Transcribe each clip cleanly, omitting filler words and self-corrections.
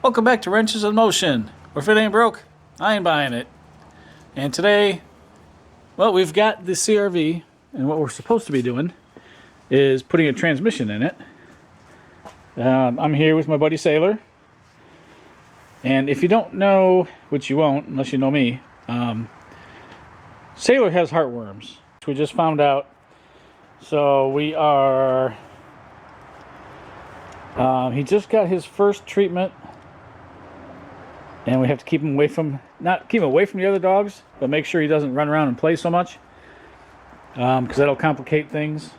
Welcome back to Wrenches in Motion, or if it ain't broke, I ain't buying it. And today, well, we've got the CRV, and what we're supposed to be doing is putting a transmission in it. I'm here with my buddy Sailor, and if you don't know, which you won't unless you know me, Sailor has heartworms, which we just found out. So we are, he just got his first treatment. And we have to keep him away from, not keep him away from the other dogs, but make sure he doesn't run around and play so much. Because that'll complicate things.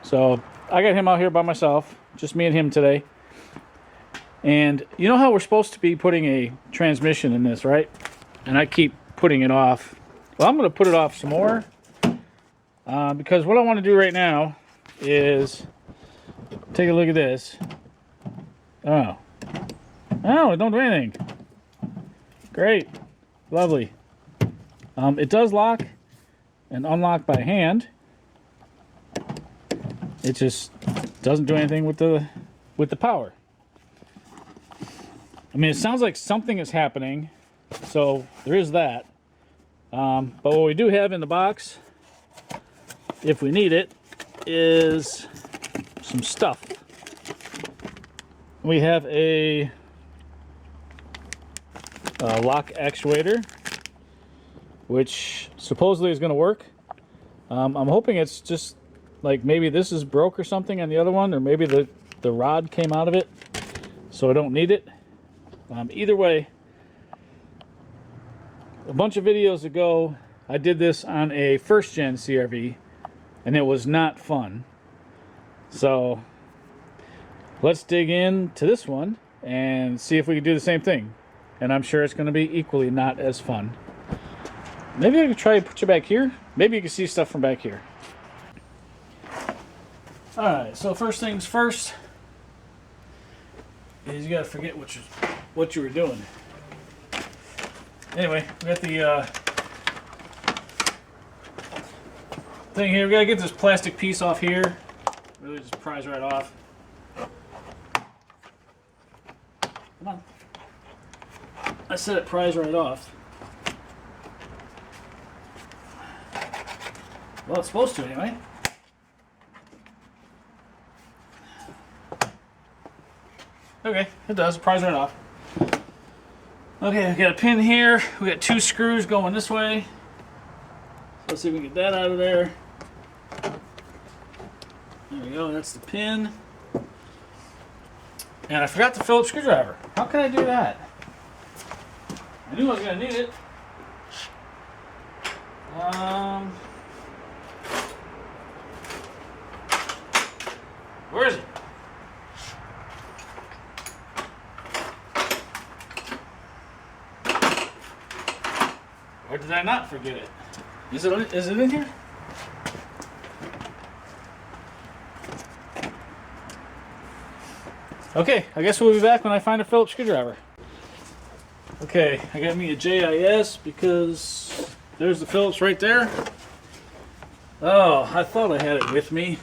So I got him out here by myself, just me and him today. And you know how we're supposed to be putting a transmission in this, right? And I keep putting it off. Well, I'm going to put it off some more. Because what I want to do right now is take a look at this. Oh, it don't do anything. Great. Lovely. It does lock and unlock by hand. It just doesn't do anything with the power. I mean, it sounds like something is happening, so there is that. But what we do have in the box, if we need it, is some stuff. We have a lock actuator, which supposedly is going to work. I'm hoping it's just like maybe this is broke or something on the other one, or maybe the rod came out of it, so I don't need it. Either way, a bunch of videos ago I did this on a first gen CRV and it was not fun. So let's dig into this one and see if we can do the same thing. And I'm sure it's going to be equally not as fun. Maybe I can try to put you back here. Maybe you can see stuff from back here. Alright, so first things first is you got to forget what you were doing. Anyway, we got the thing here. We got to get this plastic piece off here. Really just pries right off. Come on. I said it pries right off. Well, it's supposed to anyway. Okay, it does. It pries right off. Okay, we got a pin here. We got two screws going this way. So let's see if we can get that out of there. There we go. That's the pin. And I forgot the Phillips screwdriver. How can I do that? I knew I was going to need it. Where is it? Or did I not forget it? Is it in here? Okay, I guess we'll be back when I find a Phillips screwdriver. Okay, I got me a JIS because there's the Phillips right there. Oh, I thought I had it with me.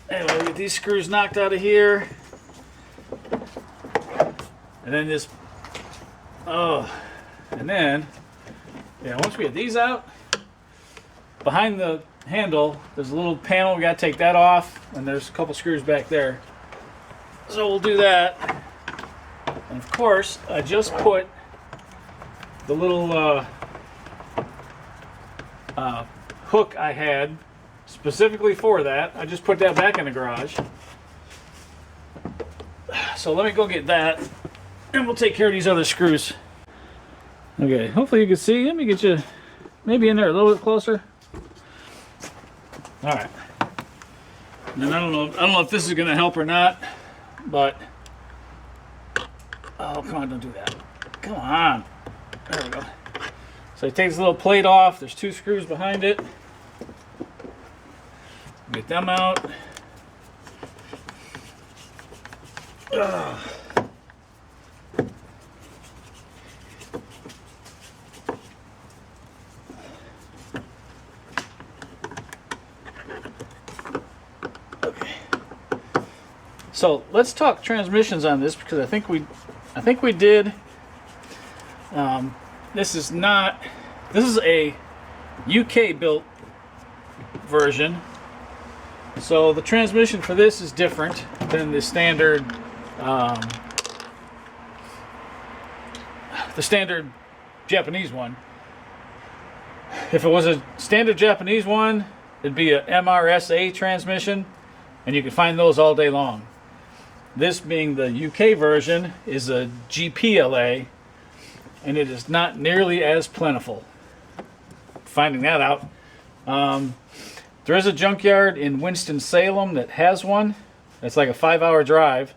Anyway, we get these screws knocked out of here. And then this, and then, yeah, once we get these out, behind the handle, there's a little panel, we gotta take that off, and there's a couple screws back there. So we'll do that. And of course, I just put the little hook I had specifically for that. I just put that back in the garage. So let me go get that, and we'll take care of these other screws. Okay, hopefully you can see. Let me get you maybe in there a little bit closer. All right. And I don't know if this is going to help or not, but oh, come on, don't do that. Come on. There we go. So I take this little plate off. There's two screws behind it. Get them out. Ugh. So let's talk transmissions on this, because I think we did. This is a UK built version. So the transmission for this is different than the standard Japanese one. If it was a standard Japanese one, it'd be a MRSA transmission, and you can find those all day long. This, being the UK version, is a GPLA, and it is not nearly as plentiful. Finding that out. There is a junkyard in Winston-Salem that has one. It's like a 5-hour drive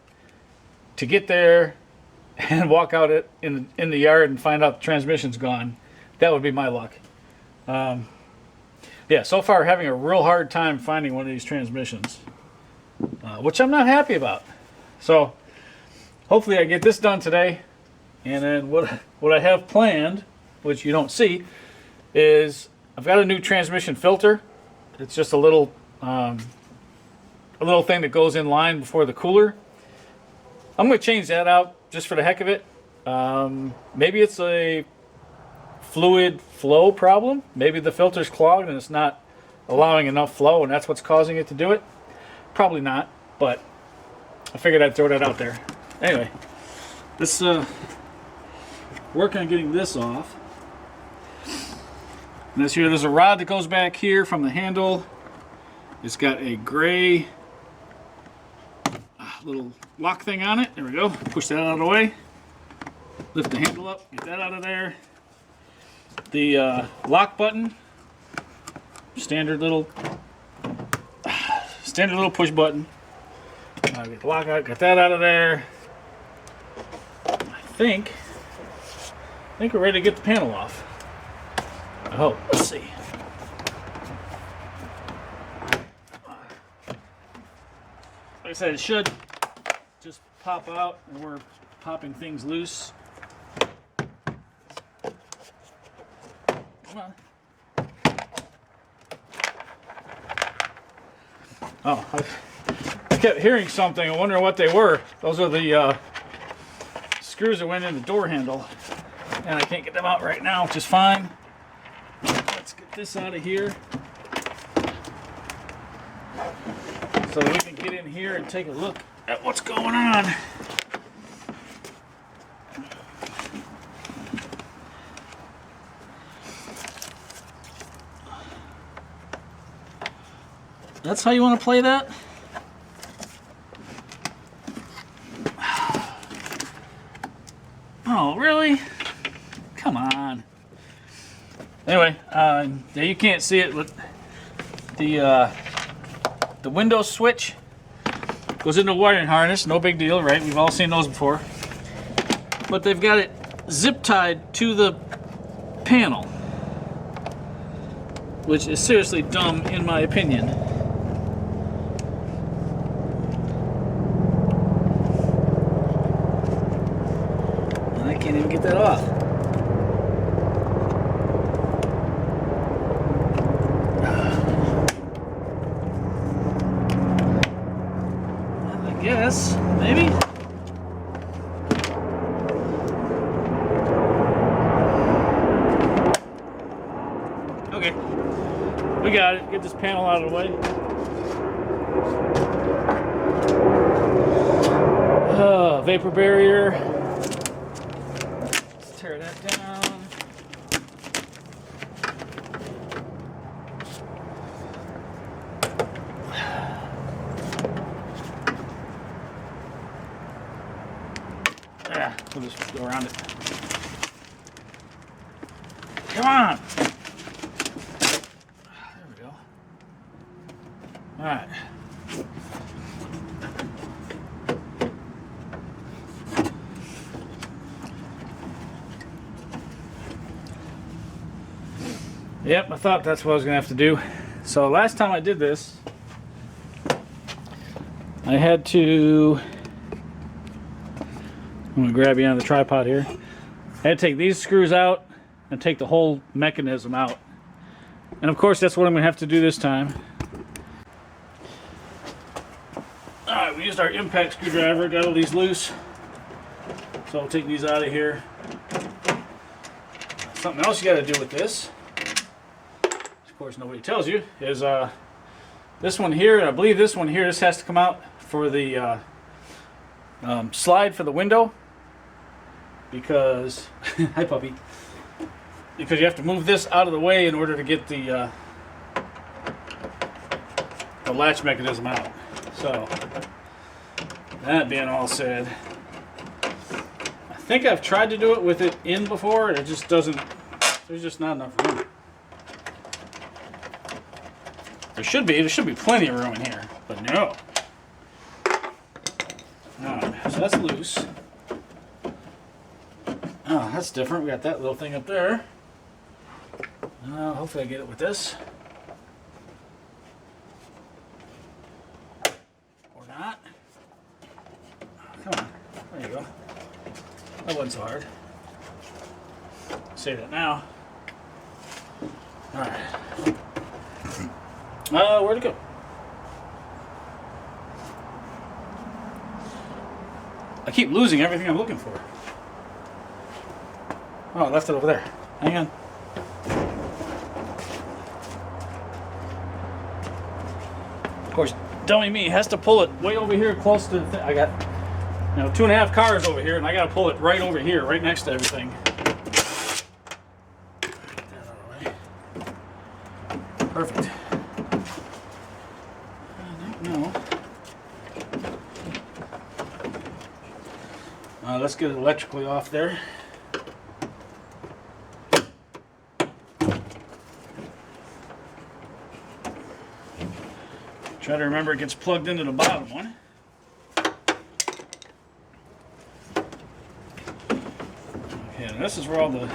to get there and walk out in the yard and find out the transmission's gone. That would be my luck. Yeah, so far having a real hard time finding one of these transmissions, which I'm not happy about. So hopefully I get this done today, and then what I have planned, which you don't see, is I've got a new transmission filter. It's just a little thing that goes in line before the cooler. I'm going to change that out just for the heck of it. Maybe it's a fluid flow problem. Maybe the filter's clogged and it's not allowing enough flow, and that's what's causing it to do it. Probably not, but I figured I'd throw that out there. Anyway, let's work on getting this off. And there's a rod that goes back here from the handle. It's got a gray little lock thing on it. There we go. Push that out of the way. Lift the handle up. Get that out of there. The lock button. Standard little push button. Get the lock out. Got that out of there. I think we're ready to get the panel off. Oh, let's see. Like I said, it should just pop out, and we're popping things loose. Come on. Oh, I kept hearing something. I wonder what they were. Those are the screws that went in the door handle, and I can't get them out right now, which is fine. Let's get this out of here so that we can get in here and take a look at what's going on. That's how you want to play that? Oh, really? Come on. Anyway, yeah, you can't see it, but the Windows switch goes into a wiring harness. No big deal, right? We've all seen those before. But they've got it zip tied to the panel, which is seriously dumb in my opinion. And I can't even get that off. Yes, maybe. Okay, we got it. Get this panel out of the way. Vapor barrier. Let's tear that down. We'll just go around it. Come on! There we go. Alright. Yep, I thought that's what I was going to have to do. So last time I did this, I had to... I'm going to grab you on the tripod here. I had to take these screws out and take the whole mechanism out. And of course that's what I'm going to have to do this time. Alright, we used our impact screwdriver, got all these loose. So I'll take these out of here. Something else you got to do with this, of course nobody tells you, is this one here, and I believe this one here, this has to come out for the slide for the window, because, hi puppy, because you have to move this out of the way in order to get the latch mechanism out. So, that being all said, I think I've tried to do it with it in before, and it just doesn't, there's just not enough room. There should be plenty of room in here, but no. Alright, so that's loose. Oh, that's different. We got that little thing up there. Hopefully I get it with this. Or not. Come on. There you go. That wasn't so hard. Say that now. Alright. Where'd it go? I keep losing everything I'm looking for. Oh, I left it over there. Hang on. Of course, dummy me has to pull it way over here close to the thing. I got, 2.5 cars over here, and I got to pull it right over here, right next to everything. Perfect. No. Let's get it electrically off there. Try to remember it gets plugged into the bottom one. Okay, and this is where all the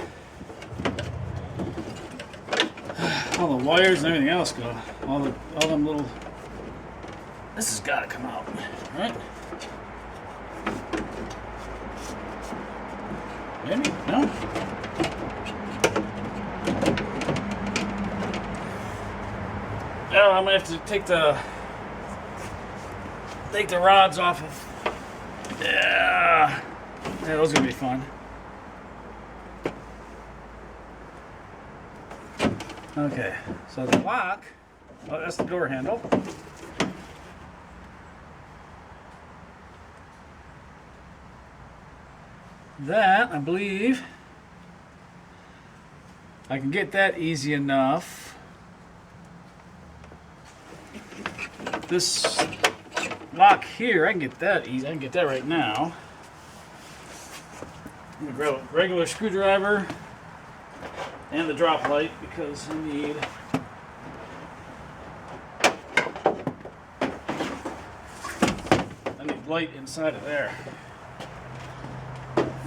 wires and everything else go. All them little. This has got to come out, right? Maybe? No? Oh, I'm gonna have to take the rods off of. Yeah, those are gonna be fun. Okay, so the lock. Oh, that's the door handle. That, I believe, I can get that easy enough. This lock here, I can get that easy. I can get that right now. I'm gonna grab a regular screwdriver and the drop light because I need light inside of there.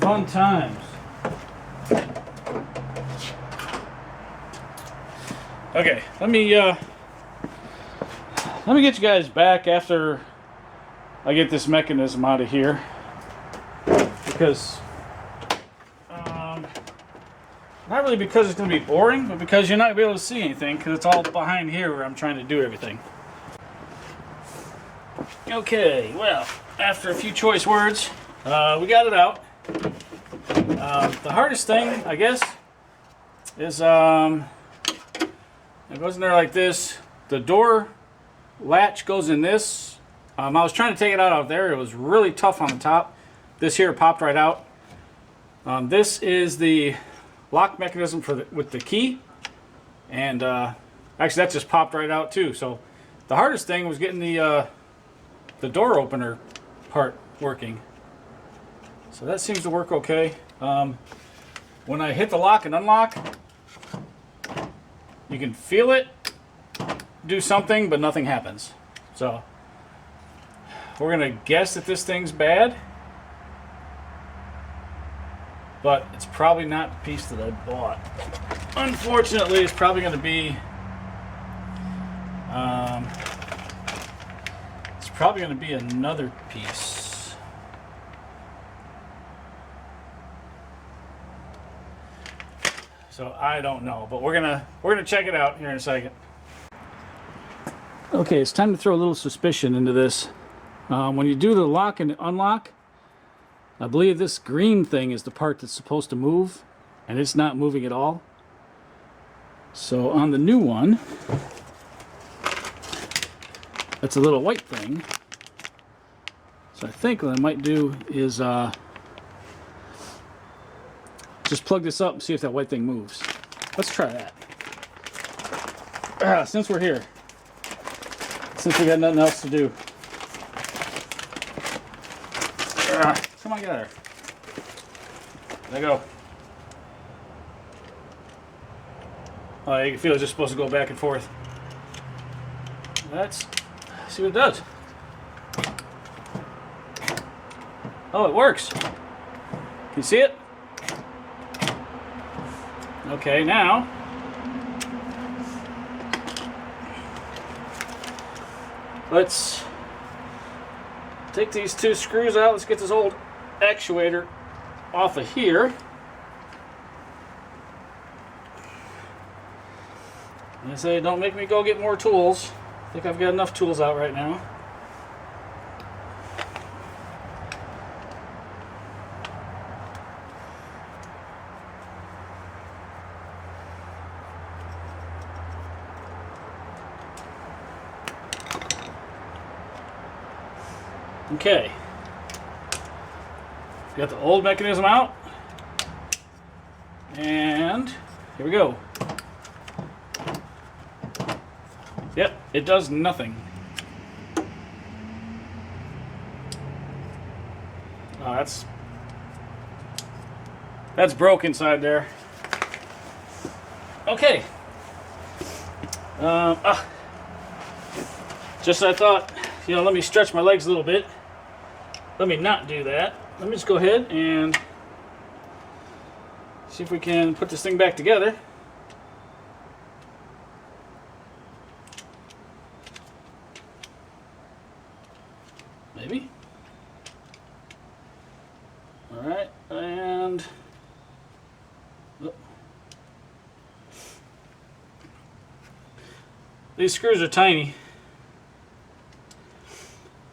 Fun times. Okay, let me get you guys back after I get this mechanism out of here, because not really because it's going to be boring, but because you're not going to be able to see anything because it's all behind here where I'm trying to do everything. Okay, well, after a few choice words, we got it out. The hardest thing, I guess, is it goes in there like this. The door latch goes in this. I was trying to take it out there. It was really tough on the top. This here popped right out. This is the lock mechanism for with the key, and actually that just popped right out too. So the hardest thing was getting the door opener part working. So that seems to work okay. When I hit the lock and unlock, you can feel it do something, but nothing happens. So we're gonna guess that this thing's bad, but it's probably not the piece that I bought. Unfortunately, it's probably gonna be another piece. So I don't know, but we're gonna check it out here in a second. Okay, it's time to throw a little suspicion into this. When you do the lock and unlock, I believe this green thing is the part that's supposed to move, and it's not moving at all. So on the new one, that's a little white thing. So I think what I might do is just plug this up and see if that white thing moves. Let's try that. Since we're here, since we got nothing else to do. Come on, get out of there. There you go. Oh, you can feel it's just supposed to go back and forth. Let's see what it does. Oh, it works. Can you see it? Okay, now let's take these two screws out. Let's get this old actuator off of here. And I say, don't make me go get more tools. I think I've got enough tools out right now. Okay. Got the old mechanism out. And here we go. Yep, it does nothing. Oh, that's broke inside there. Okay. Just as I thought, let me stretch my legs a little bit. Let me not do that. Let me just go ahead and see if we can put this thing back together. Maybe. All right, and these screws are tiny.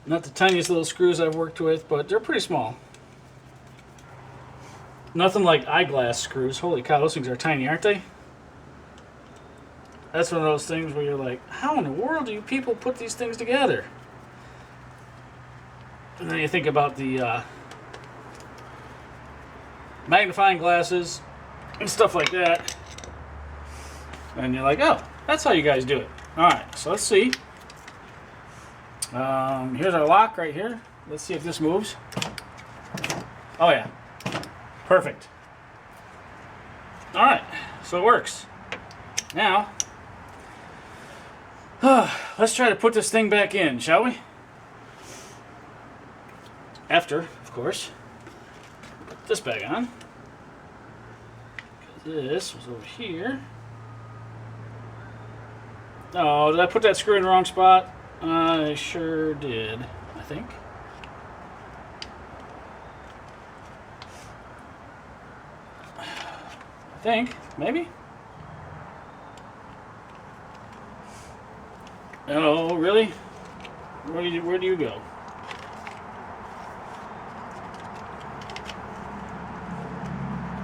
Not the tiniest little screws I've worked with, but they're pretty small. Nothing like eyeglass screws. Holy cow, those things are tiny, aren't they? That's one of those things where you're like, how in the world do you people put these things together? And then you think about the magnifying glasses and stuff like that. And you're like, oh, that's how you guys do it. Alright, so let's see. Here's our lock right here. Let's see if this moves. Oh yeah. Perfect. Alright, so it works. Now, let's try to put this thing back in, shall we? After, of course, put this back on. This was over here. Oh, did I put that screw in the wrong spot? I sure did, I think. Maybe? Oh, really? Where do you go?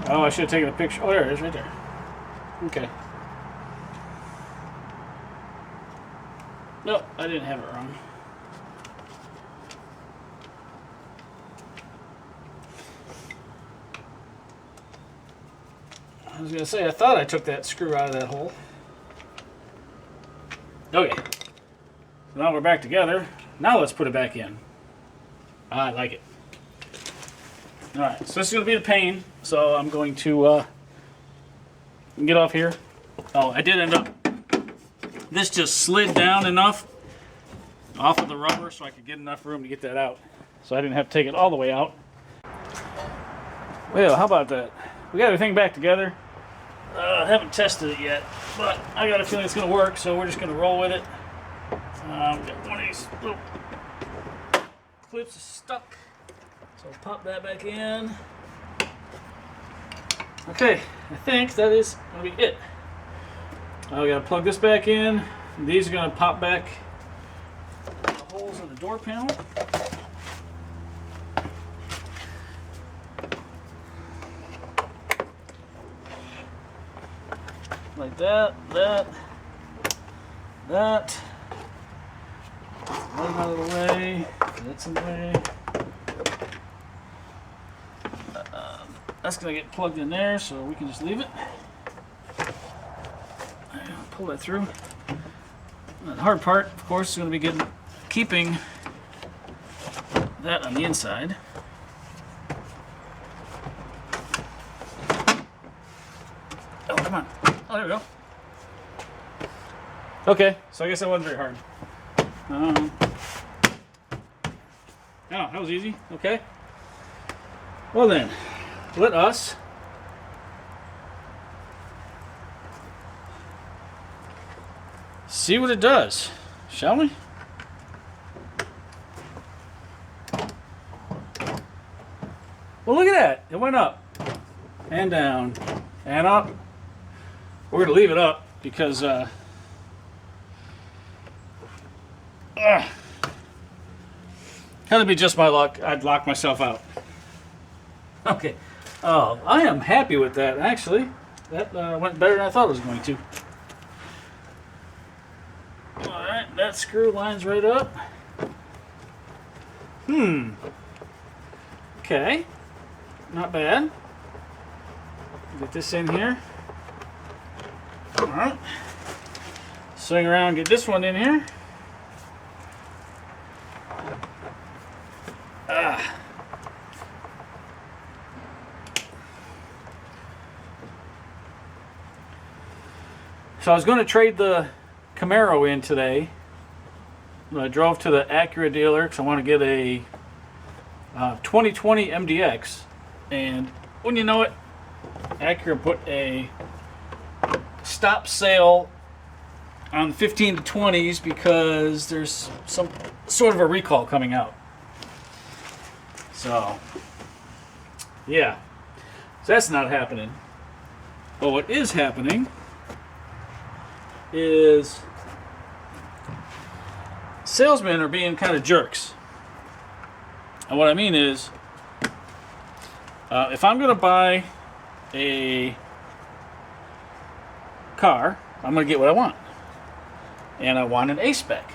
Oh, I should have taken a picture. Oh, there it is, right there. Okay. Nope, I didn't have it wrong. I was going to say, I thought I took that screw out of that hole. Okay. So now we're back together. Now let's put it back in. I like it. Alright, so this is going to be the pain. So I'm going to get off here. Oh, I did end up... This just slid down enough off of the rubber so I could get enough room to get that out. So I didn't have to take it all the way out. Well, how about that? We got everything back together. I haven't tested it yet, but I got a feeling it's going to work, so we're just going to roll with it. We got one of these little clips stuck, so I'll pop that back in. Okay, I think that is going to be it. I got to plug this back in. These are going to pop back in the hole holes in the door panel. Like that. That. That out of the way. That's in the way. That's going to get plugged in there, so we can just leave it. Pull that through. The hard part, of course, is going to be keeping that on the inside. Oh, come on. Oh, there we go. Okay, so I guess that wasn't very hard. Oh, that was easy. Okay. Well then, let us see what it does, shall we? Well, look at that. It went up and down and up. We're going to leave it up because kind of be just my luck. I'd lock myself out. Okay. Oh, I am happy with that, actually. That went better than I thought it was going to. Alright, that screw lines right up. Okay. Not bad. Get this in here. Alright. Swing around, get this one in here. So I was going to trade the Camaro in today. I drove to the Acura dealer because I want to get a 2020 MDX, and when you know it, Acura put a stop sale on 15 to 20s because there's some sort of a recall coming out. So yeah, so that's not happening. But what is happening is salesmen are being kind of jerks. And what I mean is, if I'm going to buy a car, I'm going to get what I want. And I want an A-spec.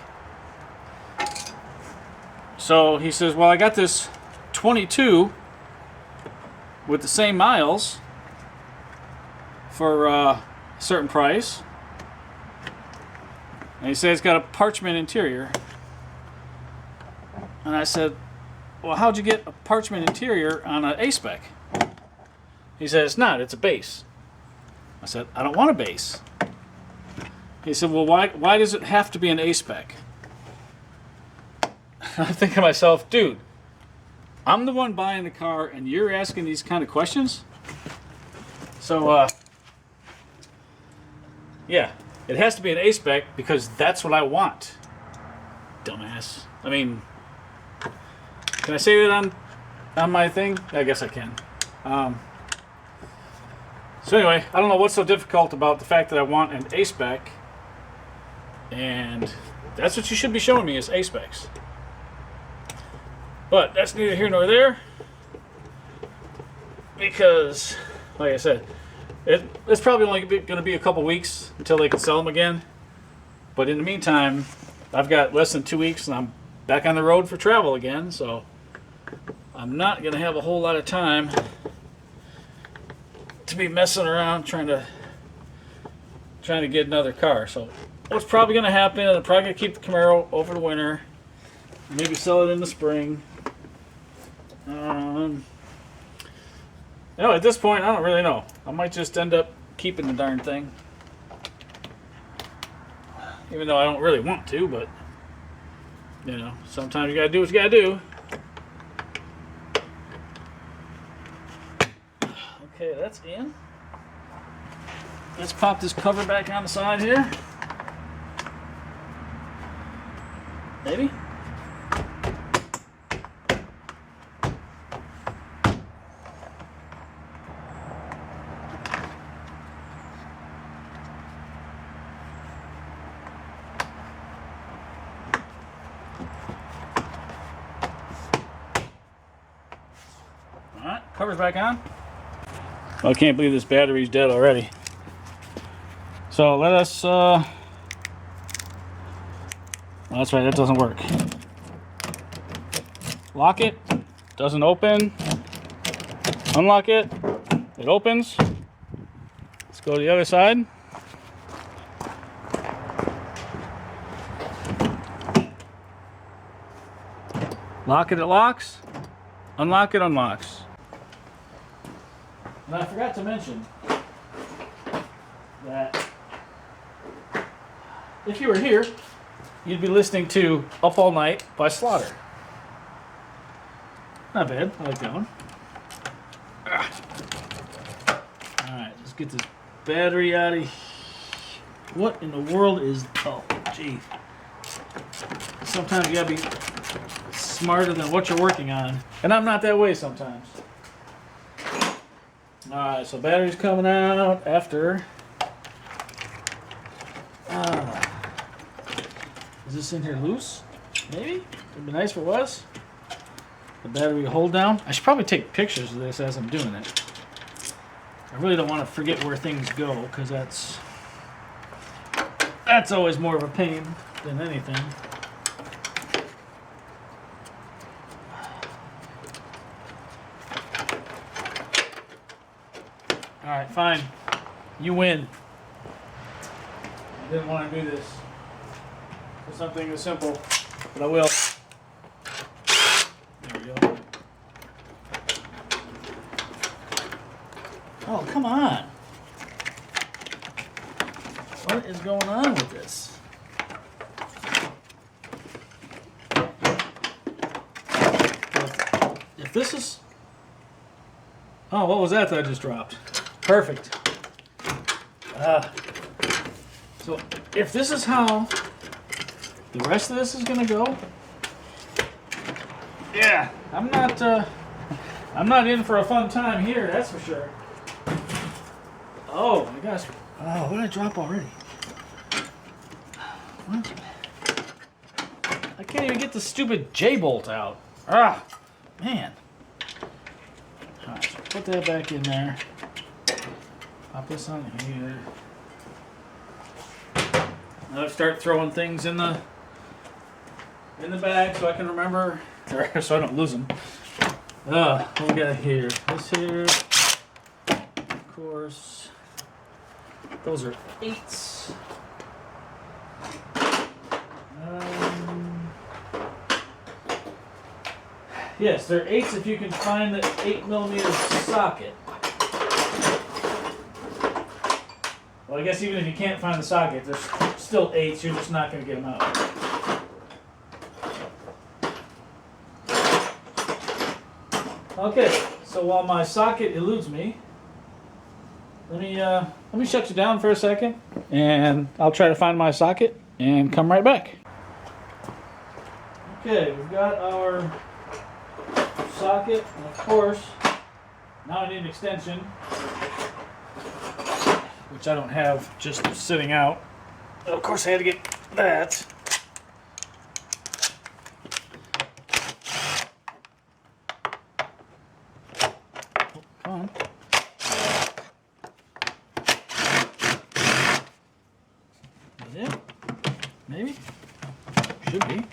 So he says, well, I got this 22 with the same miles for a certain price. And he said it's got a parchment interior. And I said, well, how'd you get a parchment interior on an A-spec? He said, it's not, it's a base. I said, I don't want a base. He said, well, why does it have to be an A-spec? I'm thinking to myself, dude, I'm the one buying the car and you're asking these kind of questions? So, yeah, it has to be an A-spec because that's what I want. Dumbass. I mean, can I say that on my thing? I guess I can. So anyway, I don't know what's so difficult about the fact that I want an A-spec, and that's what you should be showing me is A-specs. But that's neither here nor there, because, like I said, it's probably only going to be a couple weeks until they can sell them again. But in the meantime, I've got less than 2 weeks, and I'm back on the road for travel again, so I'm not going to have a whole lot of time to be messing around trying to get another car. So what's probably going to happen, I'm probably going to keep the Camaro over the winter, maybe sell it in the spring. At this point, I don't really know. I might just end up keeping the darn thing, even though I don't really want to, but you know, sometimes you gotta do what you gotta do. Okay, that's in. Let's pop this cover back on the side here. Maybe. Alright, cover's back on. I can't believe this battery's dead already. So let us, oh, that's right, that doesn't work. Lock it, doesn't open. Unlock it, it opens. Let's go to the other side. Lock it, it locks. Unlock it, unlocks. And I forgot to mention that if you were here, you'd be listening to Up All Night by Slaughter. Not bad, I like that one. Alright, let's get this battery out of here. What in the world is, oh, gee. Sometimes you gotta be smarter than what you're working on. And I'm not that way sometimes. Alright, so battery's coming out after. Is this in here loose? Maybe? It'd be nice if it was. The battery hold down. I should probably take pictures of this as I'm doing it. I really don't want to forget where things go, because that's always more of a pain than anything. Alright, fine. You win. I didn't want to do this for something as simple, but I will. There we go. Oh, come on. What is going on with this? If this is... Oh, what was that I just dropped? Perfect. So if this is how the rest of this is gonna go, yeah, I'm not in for a fun time here, that's for sure. Oh my gosh! Oh, what did I drop already? What? I can't even get the stupid J-bolt out. Ah, man. All right, so put that back in there. Pop this on here. Now start throwing things in the bag so I can remember, or so I don't lose them. What we got here? This here, of course. Those are 8s. Yes, they're 8s if you can find the 8mm socket. Well, I guess even if you can't find the socket, there's still 8s. You're just not going to get them out. Okay, so while my socket eludes me, let me shut you down for a second, and I'll try to find my socket and come right back. Okay, we've got our socket, and of course, now I need an extension, which I don't have just sitting out. Of course, I had to get that. Oh, come on. Is it? Maybe? Should be.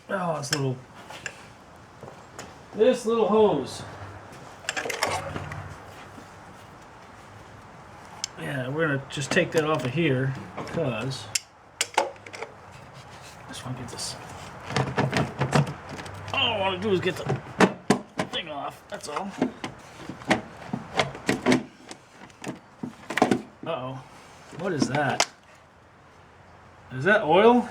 Oh, this little hose. Yeah, we're gonna just take that off of here because I just want to get this. All I want to do is get the thing off. That's all. Uh-oh. What is that? Is that oil?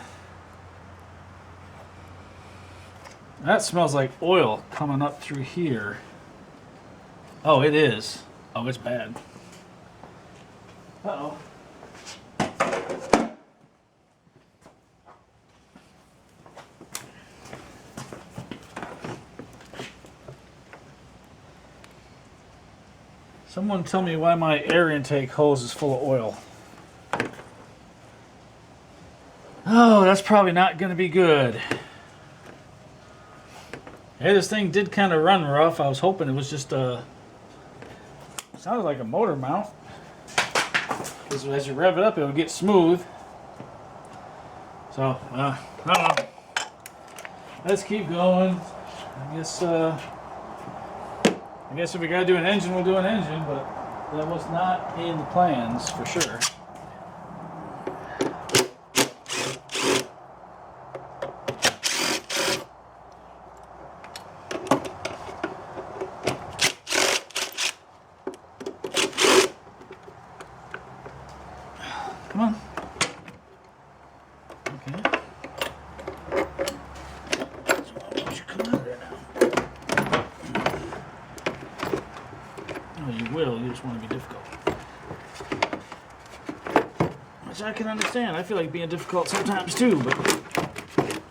That smells like oil coming up through here. Oh, it is. Oh, it's bad. Uh-oh. Someone tell me why my air intake hose is full of oil. Oh, that's probably not going to be good. Hey, this thing did kind of run rough. I was hoping it was just sounded like a motor mount. Because as you rev it up, it'll get smooth. So, I don't know. Let's keep going. I guess if we gotta do an engine, we'll do an engine, but that was not in the plans for sure. Come on. Okay. So, you come out of there now. Oh, you will. You just want to be difficult. Which I can understand. I feel like being difficult sometimes too, but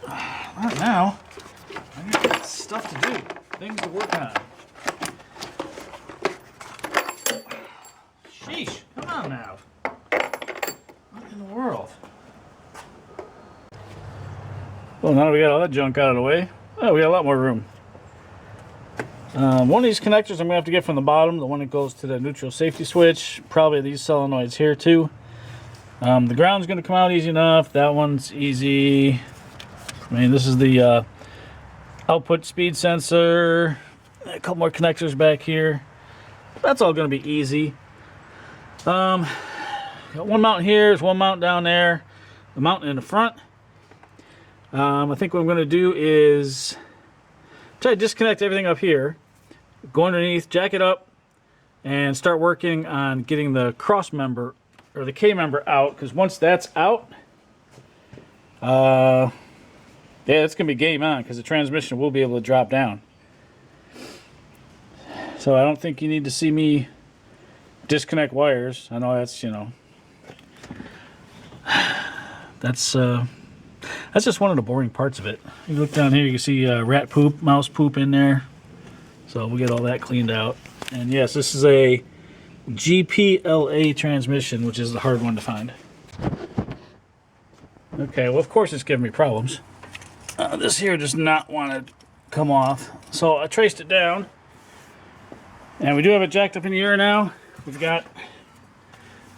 not now. I got stuff to do, things to work on. Sheesh! Come on now. What in the world? Well, now that we got all that junk out of the way, oh, we got a lot more room. One of these connectors I'm going to have to get from the bottom, the one that goes to the neutral safety switch. Probably these solenoids here too. The ground's going to come out easy enough. That one's easy. I mean, this is the output speed sensor. A couple more connectors back here. That's all going to be easy. Got one mount here, there's one mount down there, the mount in the front. I think what I'm going to do is try to disconnect everything up here, go underneath, jack it up, and start working on getting the cross member or the K member out, because once that's out, yeah, it's going to be game on, because the transmission will be able to drop down. So I don't think you need to see me disconnect wires. I know that's, you know, that's just one of the boring parts of it. You look down here, you can see rat poop, mouse poop in there. So we'll get all that cleaned out. And yes, this is a GPLA transmission, which is the hard one to find. Okay, well, of course it's giving me problems. This here does not want to come off. So I traced it down. And we do have it jacked up in the air now. We've got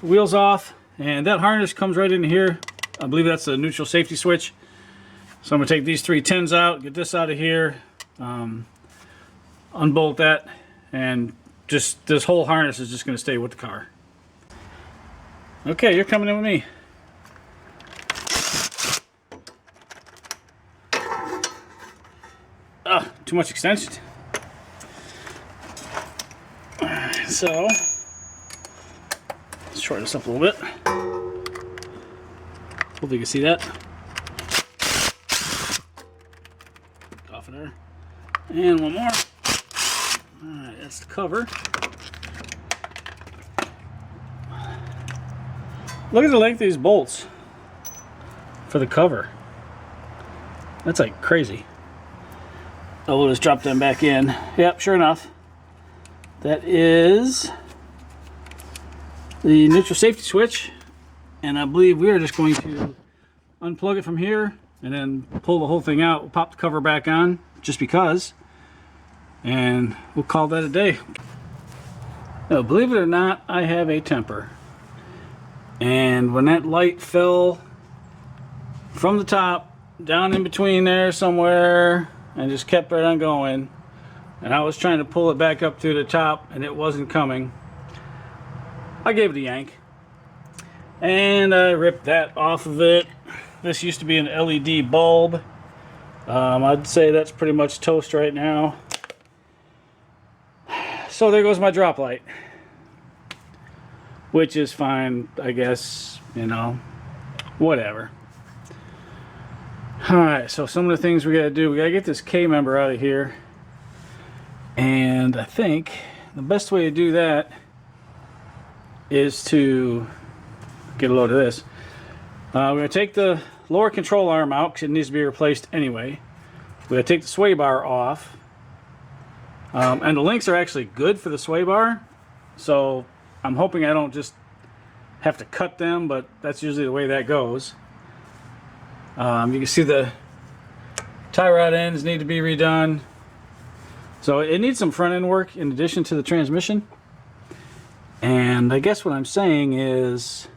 the wheels off. And that harness comes right in here. I believe that's the neutral safety switch. So I'm going to take these 3 tins out, get this out of here, unbolt that, and just this whole harness is just going to stay with the car. Okay, you're coming in with me. Too much extension. Alright, so let's shorten this up a little bit. Hopefully you can see that. Off of there. And one more. Alright, that's the cover. Look at the length of these bolts for the cover. That's like crazy. Oh, we'll just drop them back in. Yep, sure enough. That is the neutral safety switch. And I believe we are just going to unplug it from here and then pull the whole thing out. We'll pop the cover back on just because. And we'll call that a day. Now, believe it or not, I have a temper. And when that light fell from the top down in between there somewhere and just kept right on going, and I was trying to pull it back up to the top and it wasn't coming, I gave it a yank and I ripped that off of it. This used to be an LED bulb. I'd say that's pretty much toast right now. So there goes my drop light, which is fine, I guess, you know, whatever. Alright, so some of the things we gotta do, we gotta get this K member out of here. And I think the best way to do that is to get a load of this. We're gonna take the lower control arm out because it needs to be replaced anyway. We're gonna take the sway bar off. And the links are actually good for the sway bar, so I'm hoping I don't just have to cut them, but that's usually the way that goes. You can see the tie rod ends need to be redone. So it needs some front end work in addition to the transmission. And I guess what I'm saying is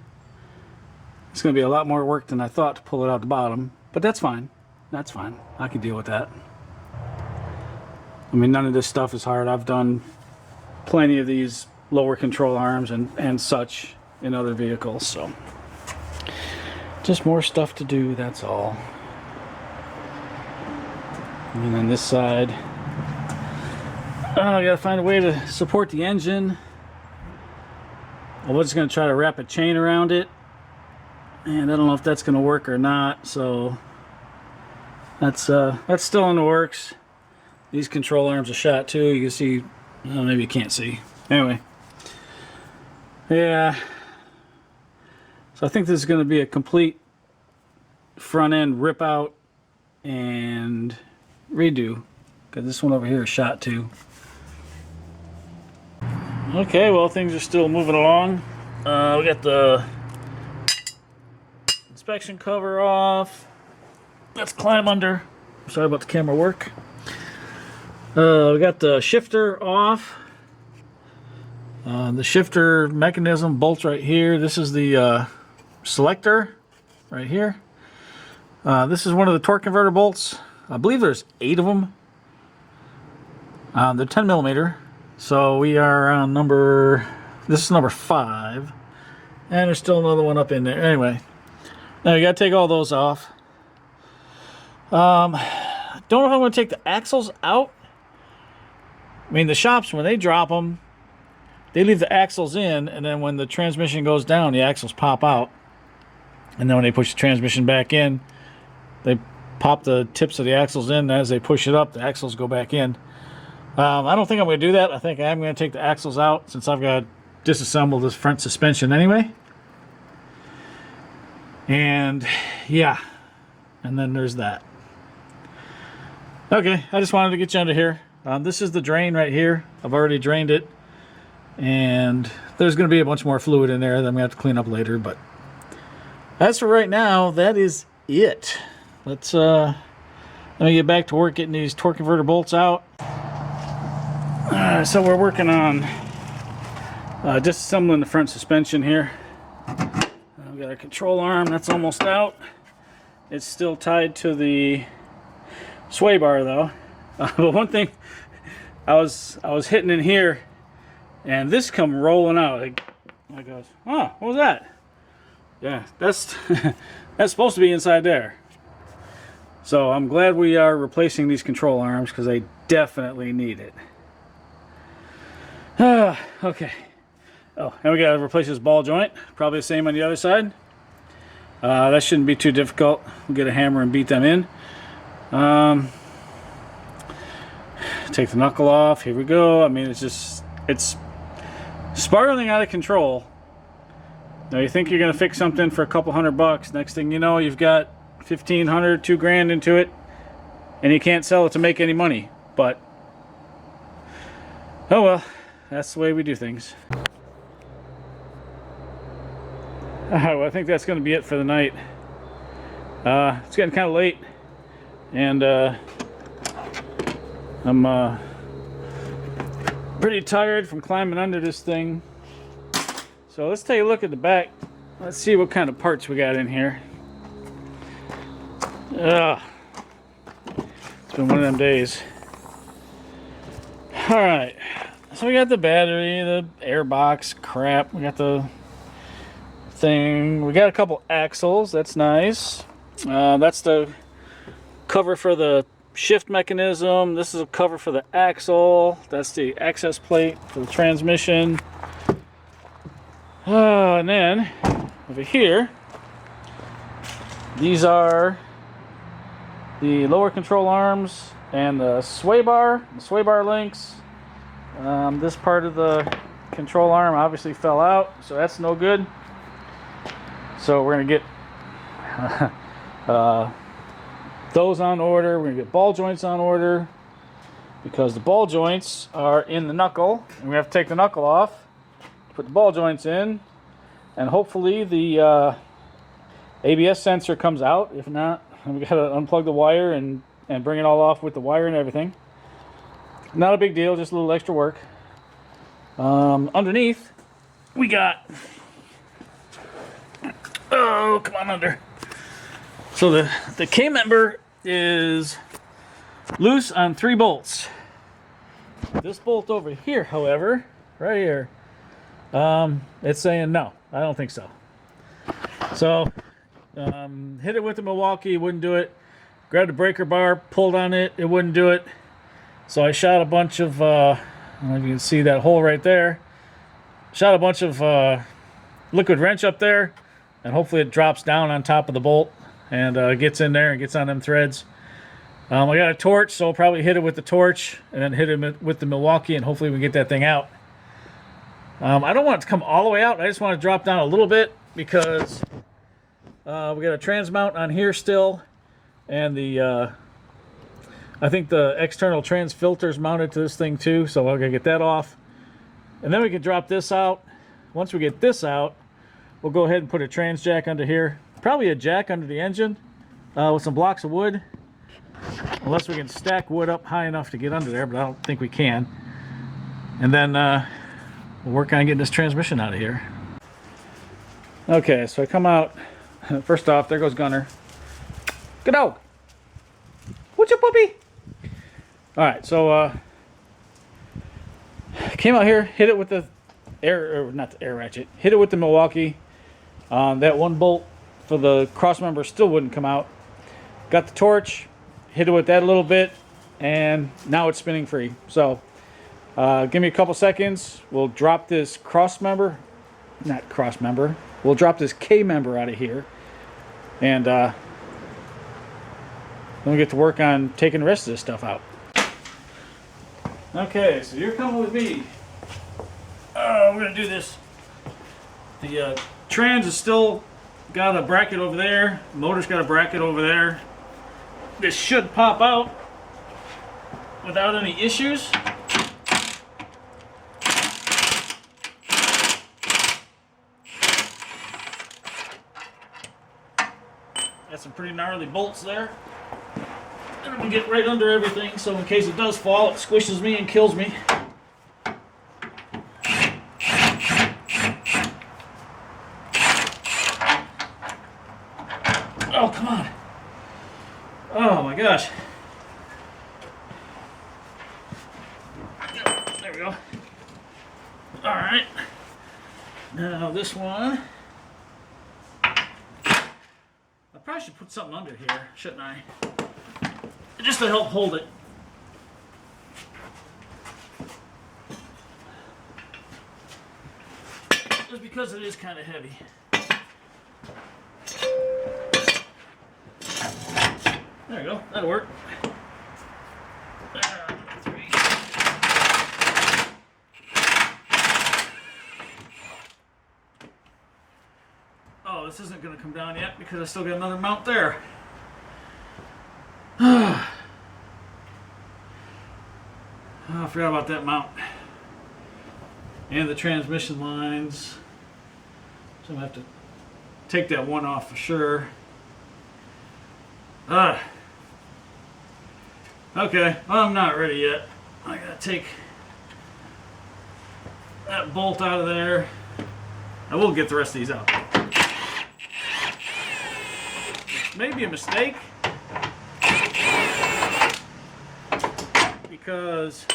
it's going to be a lot more work than I thought to pull it out the bottom. But that's fine. That's fine. I can deal with that. I mean, none of this stuff is hard. I've done plenty of these lower control arms and such in other vehicles. So just more stuff to do, that's all. And then this side, I gotta find a way to support the engine. I was going to try to wrap a chain around it, and I don't know if that's going to work or not. So that's still in the works. These control arms are shot too. You can see, well, maybe you can't see. Anyway, yeah. So I think this is going to be a complete front end rip out and redo, because this one over here is shot too. Okay, well, things are still moving along. We got the inspection cover off. Let's climb under. Sorry about the camera work. We got the shifter off. The shifter mechanism bolts right here. This is the selector right here. This is one of the torque converter bolts. I believe there's 8 of them. They're 10 millimeter. So we are on this is number 5. And there's still another one up in there. Anyway, now you got to take all those off. Don't know if I'm going to take the axles out. I mean, the shops, when they drop them, they leave the axles in, and then when the transmission goes down, the axles pop out. And then when they push the transmission back in, they pop the tips of the axles in. As they push it up, the axles go back in. I don't think I'm going to do that. I think I'm going to take the axles out, since I've got to disassemble this front suspension anyway. And yeah, and then there's that. Okay, I just wanted to get you under here. This is the drain right here. I've already drained it, and there's going to be a bunch more fluid in there that I'm going to have to clean up later. But as for right now, that is it. Let me get back to work getting these torque converter bolts out. So we're working on disassembling the front suspension here. We've got our control arm that's almost out. It's still tied to the sway bar though. But one thing, I was hitting in here, and this come rolling out. I goes, oh, what was that? Yeah, that's that's supposed to be inside there. So I'm glad we are replacing these control arms, because they definitely need it. Okay. Oh, and we gotta replace this ball joint. Probably the same on the other side. That shouldn't be too difficult. We'll get a hammer and beat them in. Take the knuckle off. Here we go. I mean, it's spiraling out of control. Now you think you're gonna fix something for a couple $100. Next thing you know, you've got 1,500, $2,000 into it, and you can't sell it to make any money. But oh well. That's the way we do things. Well, I think that's going to be it for the night. It's getting kind of late, and I'm pretty tired from climbing under this thing. So let's take a look at the back. Let's see what kind of parts we got in here. It's been one of them days. All right. So we got the battery, the airbox crap, we got the thing, we got a couple axles, that's nice. That's the cover for the shift mechanism. This is a cover for the axle. That's the access plate for the transmission. And then over here, these are the lower control arms and the sway bar links. This part of the control arm obviously fell out, so that's no good. So we're going to get those on order. We're going to get ball joints on order, because the ball joints are in the knuckle, and we have to take the knuckle off, put the ball joints in, and hopefully the ABS sensor comes out. If not, we got to unplug the wire and bring it all off with the wire and everything. Not a big deal, just a little extra work. Underneath, we got, oh, come on under. So the K member is loose on 3 bolts. This bolt over here, however, right here, it's saying no, I don't think so. So, hit it with the Milwaukee, wouldn't do it. Grabbed a breaker bar, pulled on it, it wouldn't do it. So I shot a bunch of, I don't know if you can see that hole right there. Shot a bunch of liquid wrench up there, and hopefully it drops down on top of the bolt and gets in there and gets on them threads. I got a torch, so I'll probably hit it with the torch and then hit it with the Milwaukee, and hopefully we get that thing out. I don't want it to come all the way out. I just want to drop down a little bit because we got a trans mount on here still, and the I think the external trans filter is mounted to this thing too, so I'm gonna get that off, and then we can drop this out. Once we get this out, we'll go ahead and put a trans jack under here, probably a jack under the engine with some blocks of wood, unless we can stack wood up high enough to get under there, but I don't think we can. And then we'll work on getting this transmission out of here. Okay, so I come out. First off, there goes Gunner. Good dog. What's up, puppy? All right, so came out here, hit it with the air, or not the air ratchet, hit it with the Milwaukee. That one bolt for the cross member still wouldn't come out. Got the torch, hit it with that a little bit, and now it's spinning free. So give me a couple seconds. We'll drop this cross member, not cross member. We'll drop this K member out of here, and then we get to work on taking the rest of this stuff out. Okay, so you're coming with me. We're gonna do this. The trans is still got a bracket over there. The motor's got a bracket over there. This should pop out without any issues. Got some pretty gnarly bolts there. And I'm gonna get right under everything, so in case it does fall, it squishes me and kills me. Oh, come on. Oh my gosh. There we go. All right. Now this one. I probably should put something under here, shouldn't I? Just to help hold it. Just because it is kind of heavy. There you go, that'll work. Oh, this isn't going to come down yet because I still got another mount there. Oh, I forgot about that mount. And the transmission lines. So I'm going to have to take that one off for sure. Okay, well, I'm not ready yet. I gotta take that bolt out of there. I will get the rest of these out. Maybe a mistake, because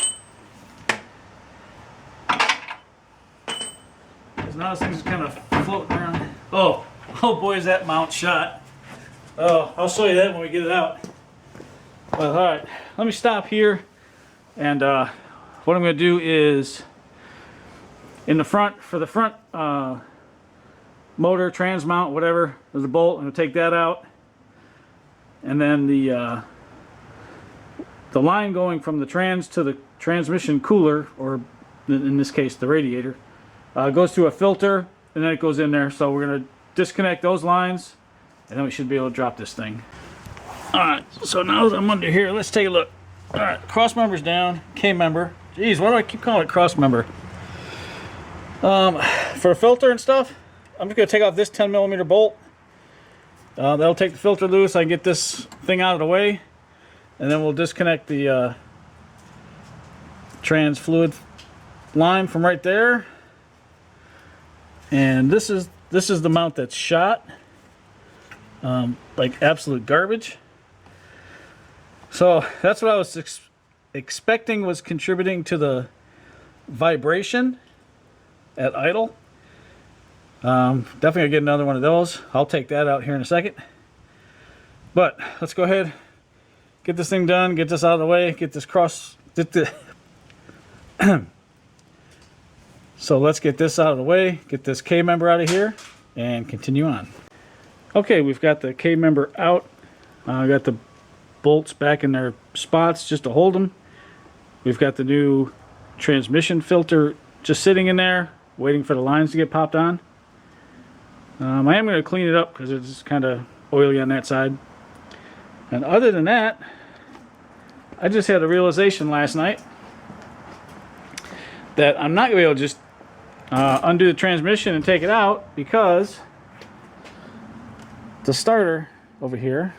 now this thing's kind of floating around. Oh boy, is that mount shot. Oh, I'll show you that when we get it out. Well, all right, let me stop here, and what I'm going to do is, in the front, for the front motor, trans mount, whatever, there's a bolt. I'm going to take that out, and then the line going from the trans to the transmission cooler, or in this case the radiator, goes through a filter, and then it goes in there. So we're going to disconnect those lines, and then we should be able to drop this thing. Alright, so now that I'm under here, let's take a look. Alright, cross member's down, K member. Jeez, why do I keep calling it cross member? For a filter and stuff, I'm just going to take off this 10mm bolt. That'll take the filter loose. I can get this thing out of the way, and then we'll disconnect the trans fluid line from right there. And this is the mount that's shot, like absolute garbage. So that's what I was expecting was contributing to the vibration at idle. Definitely gonna get another one of those. I'll take that out here in a second. But let's go ahead, get this thing done, get this out of the way, get this so let's get this out of the way, get this K member out of here, and continue on. Okay, we've got the K member out. Got the bolts back in their spots just to hold them. We've got the new transmission filter just sitting in there, waiting for the lines to get popped on. I am going to clean it up because it's kind of oily on that side. And other than that, I just had a realization last night that I'm not going to be able to just undo the transmission and take it out, because the starter over here,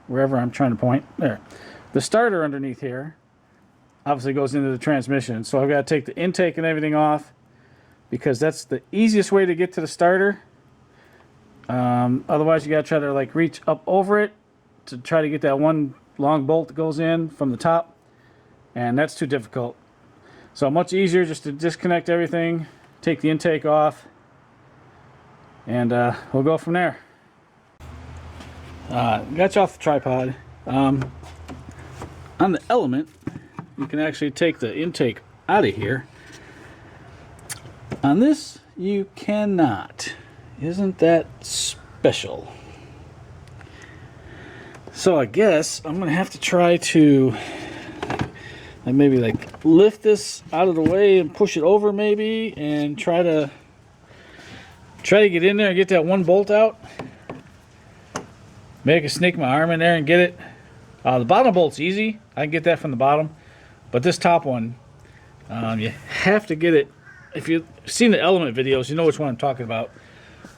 wherever I'm trying to point, there, the starter underneath here obviously goes into the transmission. So I've got to take the intake and everything off, because that's the easiest way to get to the starter. Otherwise you got to try to like reach up over it to try to get that one long bolt that goes in from the top, and that's too difficult. So much easier just to disconnect everything, take the intake off, and we'll go from there. Got you off the tripod. On the Element, you can actually take the intake out of here. On this, you cannot. Isn't that special? So I guess I'm gonna have to try to maybe like lift this out of the way and push it over maybe, and try to get in there and get that one bolt out. Maybe I can sneak my arm in there and get it. The bottom bolt's easy. I can get that from the bottom. But this top one, you have to get it. If you've seen the Element videos, you know which one I'm talking about.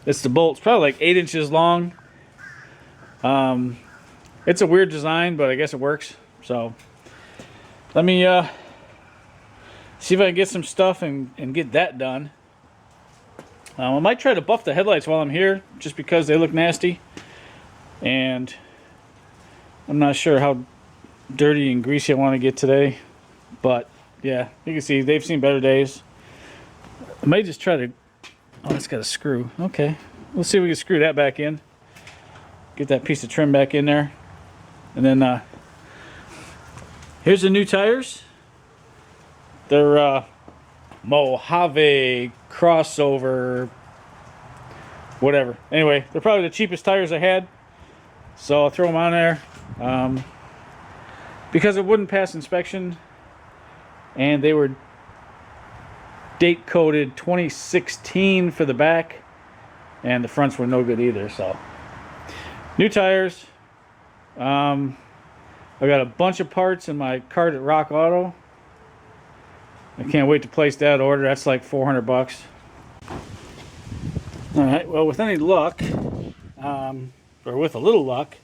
It's the bolt. It's probably like 8 inches long. It's a weird design, but I guess it works. So let me see if I can get some stuff and get that done. I might try to buff the headlights while I'm here, just because they look nasty. And I'm not sure how dirty and greasy I want to get today. But yeah, you can see they've seen better days. I may just try to... Oh, it's got a screw. Okay. Let's see if we can screw that back in. Get that piece of trim back in there. And then here's the new tires. They're Mojave crossover whatever. Anyway, they're probably the cheapest tires I had. So I'll throw them on there. Because it wouldn't pass inspection. And they were date coded 2016 for the back, and the fronts were no good either. So new tires. I got a bunch of parts in my cart at Rock Auto. I can't wait to place that order. That's like $400. All right, well, with any luck, or with a little luck,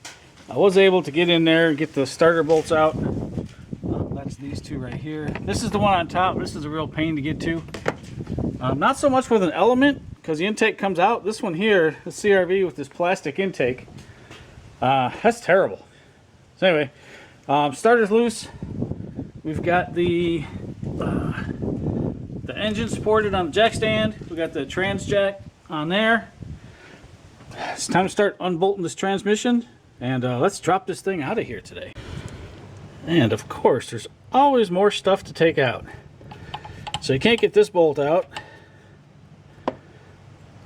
I was able to get in there and get the starter bolts out. That's these two right here. This is the one on top. This is a real pain to get to. Not so much with an Element, because the intake comes out. This one here, the CRV with this plastic intake, that's terrible. So anyway, starter's loose. We've got the engine supported on the jack stand. We got the trans jack on there. It's time to start unbolting this transmission, and let's drop this thing out of here today. And of course, there's always more stuff to take out. So you can't get this bolt out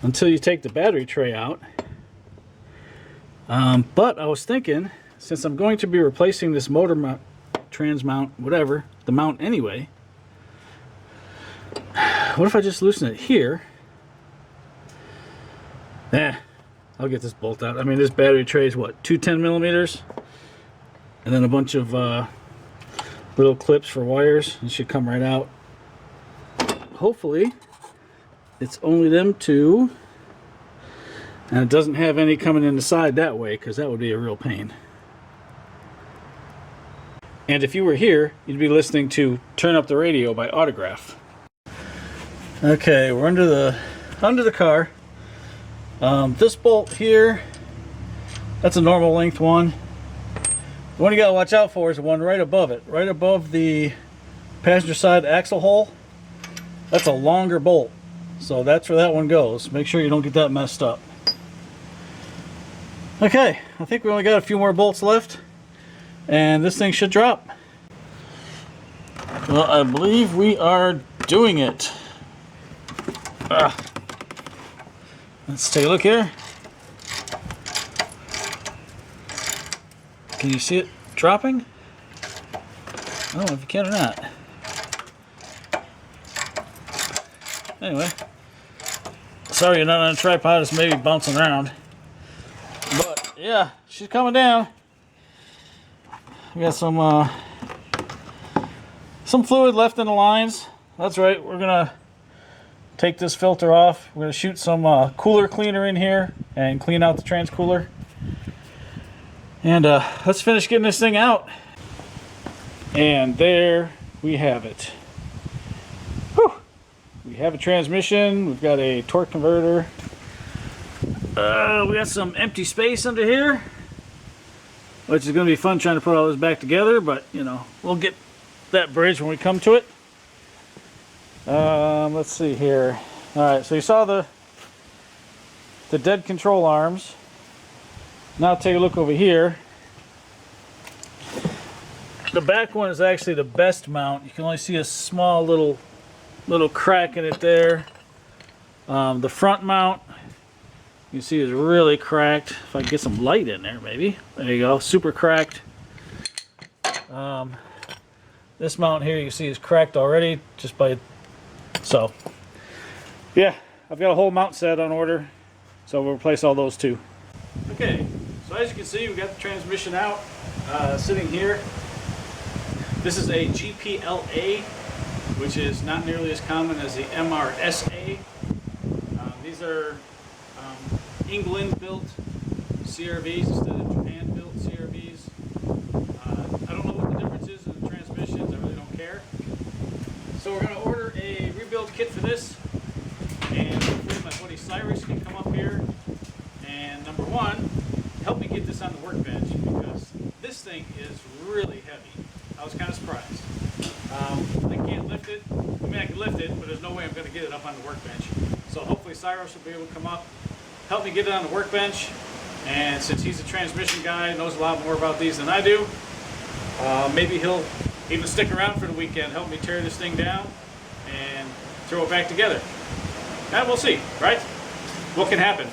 until you take the battery tray out. But I was thinking, since I'm going to be replacing this motor mount, trans mount, whatever, the mount anyway, what if I just loosen it here? I'll get this bolt out. I mean, this battery tray is what, 210 millimeters? And then a bunch of little clips for wires. It should come right out. Hopefully, it's only them two. And it doesn't have any coming in the side that way, because that would be a real pain. And if you were here, you'd be listening to Turn Up the Radio by Autograph. Okay, we're under the car. This bolt here, that's a normal length one. The one you gotta watch out for is the one right above it, right above the passenger side axle hole. That's a longer bolt, so that's where that one goes. Make sure you don't get that messed up. Okay, I think we only got a few more bolts left, and this thing should drop. Well, I believe we are doing it. Let's take a look here. Can you see it dropping? I don't know if you can or not. Anyway, sorry you're not on a tripod, it's maybe bouncing around. But yeah, she's coming down. We got some fluid left in the lines. That's right, we're gonna take this filter off. We're gonna shoot some cooler cleaner in here and clean out the trans cooler. And let's finish getting this thing out. And there we have it. Whew. We have a transmission. We've got a torque converter. We got some empty space under here, which is going to be fun trying to put all this back together. But you know, we'll get that bridge when we come to it. Let's see here. All right, so you saw the dead control arms. Now take a look over here. The back one is actually the best mount. You can only see a small little crack in it there. The front mount, you see, is really cracked. If I can get some light in there, maybe. There you go, super cracked. This mount here, you see, is cracked already just by. So, yeah, I've got a whole mount set on order, so we'll replace all those too. Okay, so as you can see, we got the transmission out, sitting here. This is a GPLA, which is not nearly as common as the MRSA. These are England-built CRVs instead of Japan-built CRVs. I don't know what the difference is in the transmissions. I really don't care. So we're going to order a rebuild kit for this, and hopefully my buddy Cyrus can come up here and, number one, help me get this on the workbench, because this thing is really heavy. I was kind of surprised. I can't lift it. I mean, I can lift it, but there's no way I'm going to get it up on the workbench. So hopefully Cyrus will be able to come up, help me get it on the workbench. And since he's a transmission guy, knows a lot more about these than I do, maybe he'll even stick around for the weekend, help me tear this thing down and throw it back together. And we'll see, right? What can happen?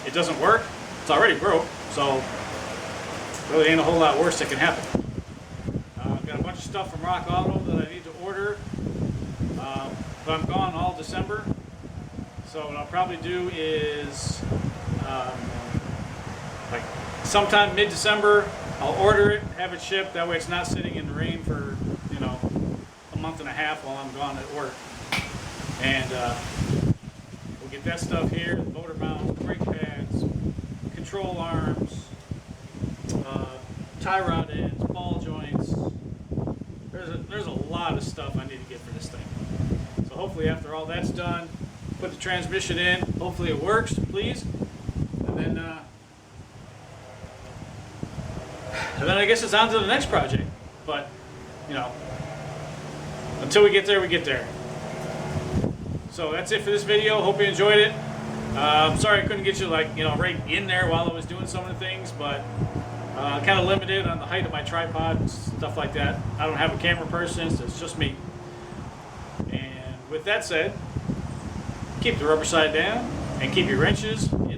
It doesn't work. It's already broke, so really ain't a whole lot worse that can happen. Got a bunch of stuff from Rock Auto that I need to order, but I'm gone all December. So what I'll probably do is, like sometime mid-December, I'll order it, have it shipped. That way it's not sitting in the rain for, you know, a month and a half while I'm gone at work. And we'll get that stuff here: the motor mounts, brake pads, control arms, tie rod ends, ball joints. There's a lot of stuff I need to get for this thing. So hopefully after all that's done, put the transmission in. Hopefully it works, please. And then I guess it's on to the next project. But, you know, until we get there, we get there. So that's it for this video. Hope you enjoyed it. I'm sorry I couldn't get you, like, you know, right in there while I was doing some of the things, but kind of limited on the height of my tripod and stuff like that. I don't have a camera person, so it's just me. And with that said, keep the rubber side down and keep your wrenches in